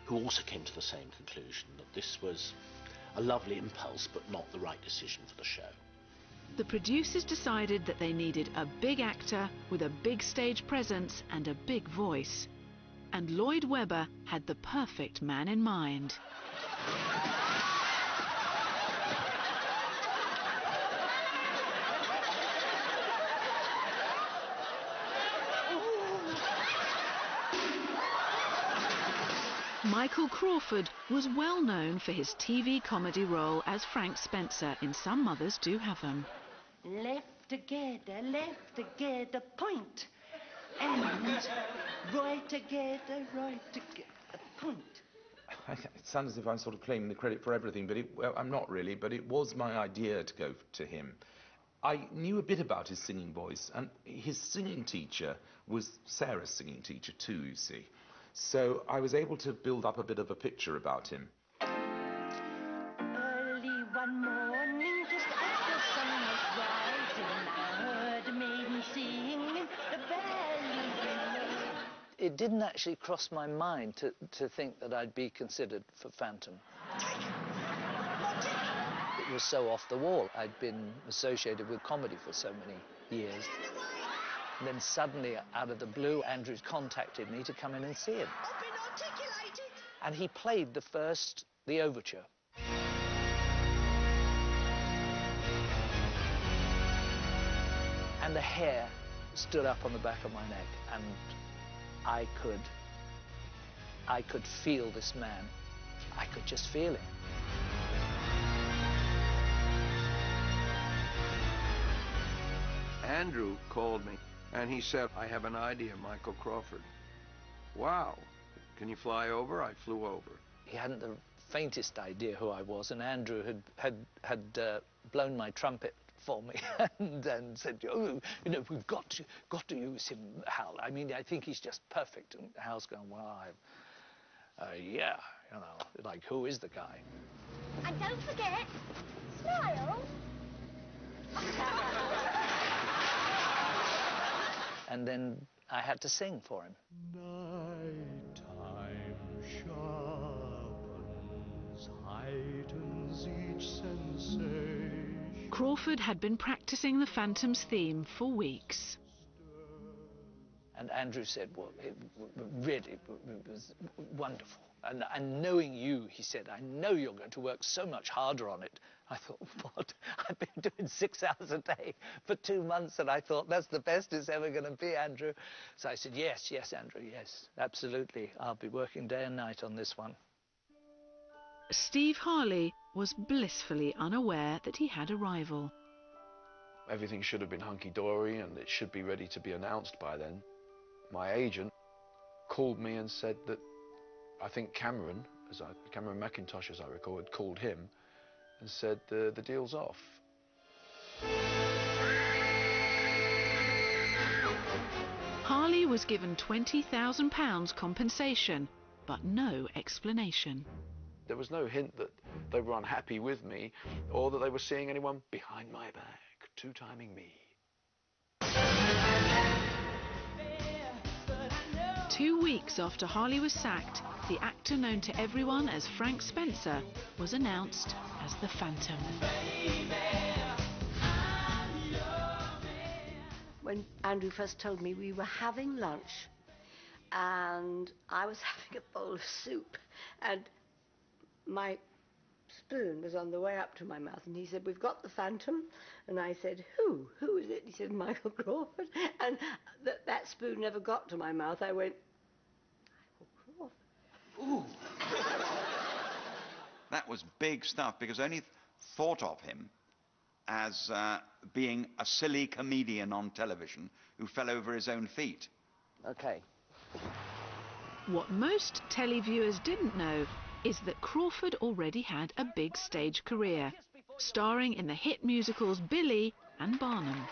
who also came to the same conclusion, that this was a lovely impulse but not the right decision for the show. The producers decided that they needed a big actor with a big stage presence and a big voice. And Lloyd Webber had the perfect man in mind. Michael Crawford was well known for his TV comedy role as Frank Spencer in Some Mothers Do Have Them. Left together, point. And right together, point. It sounds as if I'm sort of claiming the credit for everything, but well, I'm not really, but it was my idea to go to him. I knew a bit about his singing voice, and his singing teacher was Sarah's singing teacher too, you see. So I was able to build up a bit of a picture about him. Early one morning, just after the sun was rising, I heard a maiden singing in the valley below. It didn't actually cross my mind to think that I'd be considered for Phantom. It was so off the wall. I'd been associated with comedy for so many years. And then suddenly, out of the blue, Andrew contacted me to come in and see him. And he played the overture. And the hair stood up on the back of my neck, and I could feel this man. I could just feel him. Andrew called me. And he said, I have an idea, Michael Crawford. Wow. Can you fly over? I flew over. He hadn't the faintest idea who I was, and Andrew had blown my trumpet for me and said, oh, you know, we've got to use him, Hal. I mean, I think he's just perfect. And Hal's going, well, yeah, you know, like, who is the guy? And don't forget, smile. And then I had to sing for him. Nighttime sharpens, heightens each sensation. Crawford had been practicing the Phantom's theme for weeks. And Andrew said, well, it was wonderful. And knowing you, he said, I know you're going to work so much harder on it. I thought, what? I've been doing 6 hours a day for 2 months, and I thought, that's the best it's ever going to be, Andrew. So I said, yes, Andrew, yes, absolutely. I'll be working day and night on this one. Steve Harley was blissfully unaware that he had a rival. Everything should have been hunky-dory, and it should be ready to be announced by then. My agent called me and said that I think Cameron McIntosh, as I recall, had called him and said the deal's off. Harley was given £20,000 compensation, but no explanation. There was no hint that they were unhappy with me or that they were seeing anyone behind my back, two-timing me. 2 weeks after Harley was sacked, the actor known to everyone as Frank Spencer was announced as the Phantom. When Andrew first told me, we were having lunch, and I was having a bowl of soup, and my spoon was on the way up to my mouth, and he said, we've got the Phantom. And I said, who? Who is it? He said, Michael Crawford. And that spoon never got to my mouth. I went, Michael Crawford. Ooh. That was big stuff, because I only thought of him as being a silly comedian on television who fell over his own feet. Okay. What most televiewers didn't know is that Crawford already had a big stage career, starring in the hit musicals Billy and Barnum.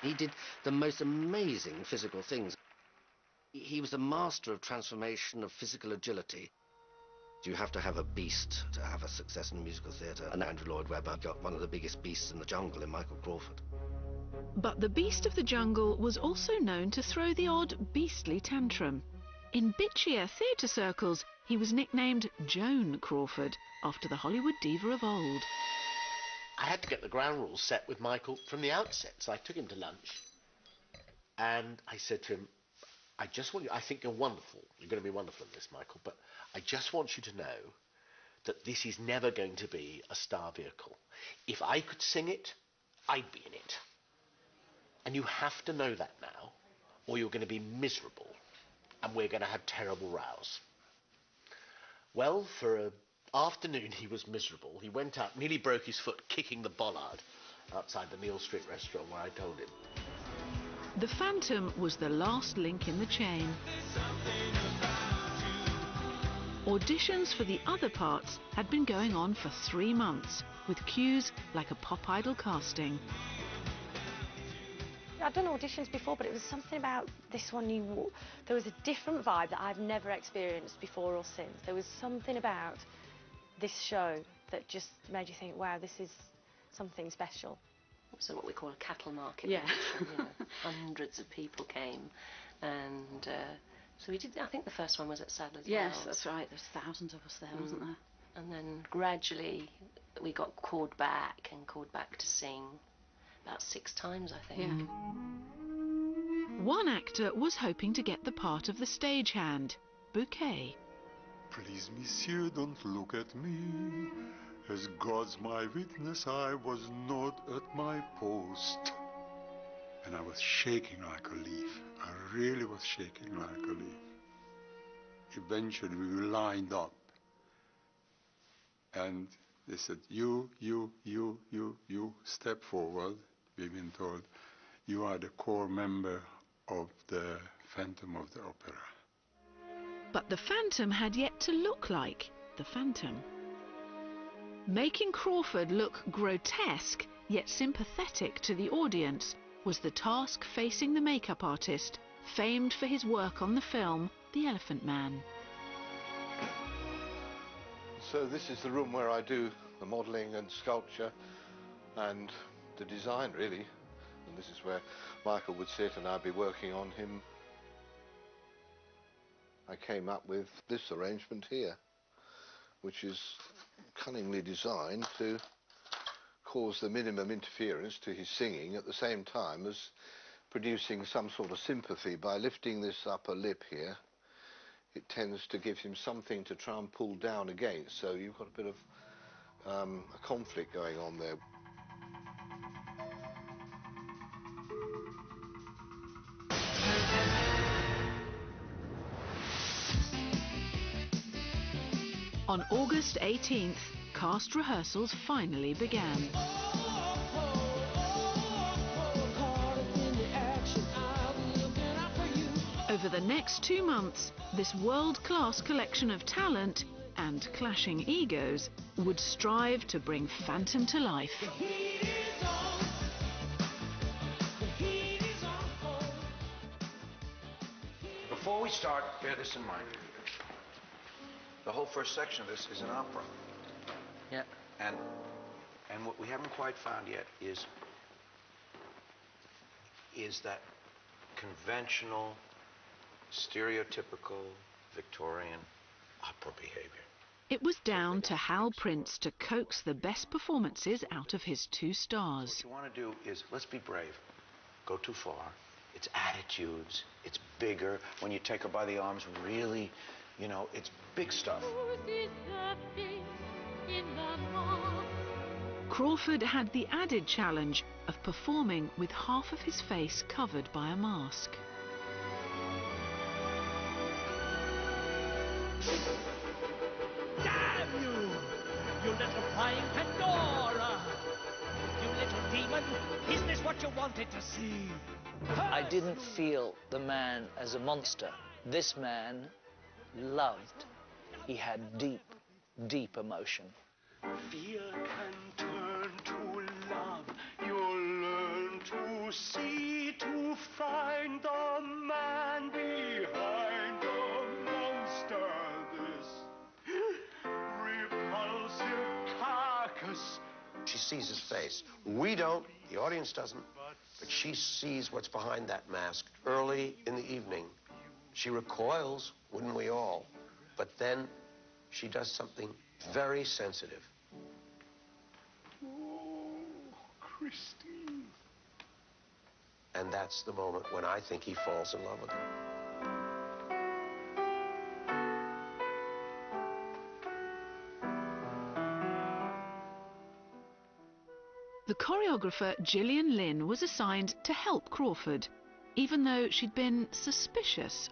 He did the most amazing physical things. He was the master of transformation of physical agility. You have to have a beast to have a success in musical theatre, and Andrew Lloyd Webber got one of the biggest beasts in the jungle in Michael Crawford. But the beast of the jungle was also known to throw the odd beastly tantrum. In bitchier theatre circles, he was nicknamed Joan Crawford, after the Hollywood diva of old. I had to get the ground rules set with Michael from the outset, so I took him to lunch. And I said to him, I just want you, I think you're wonderful. You're going to be wonderful in this, Michael, but I just want you to know that this is never going to be a star vehicle. If I could sing it, I'd be in it. And you have to know that now, or you're going to be miserable, and we're going to have terrible rows. Well, for an afternoon he was miserable. He went out, nearly broke his foot kicking the bollard outside the Neal Street restaurant where I told him. The Phantom was the last link in the chain. Auditions for the other parts had been going on for 3 months, with cues like a pop idol casting. I'd done auditions before, but it was something about this one. There was a different vibe that I've never experienced before or since. There was something about this show that just made you think, wow, this is something special. So what we call a cattle market. Yeah. Audition, you know. Hundreds of people came, and so we did. I think the first one was at Sadler's Yes, Wells. that's right. There's thousands of us there, wasn't there? And then gradually we got called back to sing. About 6 times, I think. Yeah. One actor was hoping to get the part of the stagehand, Bouquet. Please, monsieur, don't look at me. As God's my witness, I was not at my post. And I was shaking like a leaf. I really was shaking like a leaf. Eventually, we lined up. And they said, you, step forward. We've been told, you are the core member of the Phantom of the Opera. But the Phantom had yet to look like the Phantom. Making Crawford look grotesque, yet sympathetic to the audience, was the task facing the makeup artist, famed for his work on the film The Elephant Man. So this is the room where I do the modelling and sculpture and the design, really. And this is where Michael would sit and I'd be working on him. I came up with this arrangement here, which is cunningly designed to cause the minimum interference to his singing at the same time as producing some sort of sympathy. By lifting this upper lip here, it tends to give him something to try and pull down against. So you've got a bit of a conflict going on there. On August 18th, cast rehearsals finally began. Over the next 2 months, this world-class collection of talent and clashing egos would strive to bring Phantom to life. Before we start, bear this in mind. The whole first section of this is an opera. Yeah. And what we haven't quite found yet is that conventional, stereotypical Victorian opera behavior. It was down to Hal Prince to coax the best performances out of his 2 stars. What you want to do is, let's be brave. Go too far. It's attitudes. It's bigger. When you take her by the arms, really, you know, it's big stuff. Crawford had the added challenge of performing with half of his face covered by a mask. Damn you! You little flying Pandora! You little demon! Is this what you wanted to see? I didn't feel the man as a monster. This man loved. He had deep, deep emotion. Fear can turn to love. You'll learn to see, to find the man behind the monster. This repulsive carcass. She sees his face. We don't, the audience doesn't, but she sees what's behind that mask early in the evening. She recoils, wouldn't we all? But then she does something very sensitive. Oh, Christine. And that's the moment when I think he falls in love with her. The choreographer Gillian Lynne was assigned to help Crawford, even though she'd been suspicious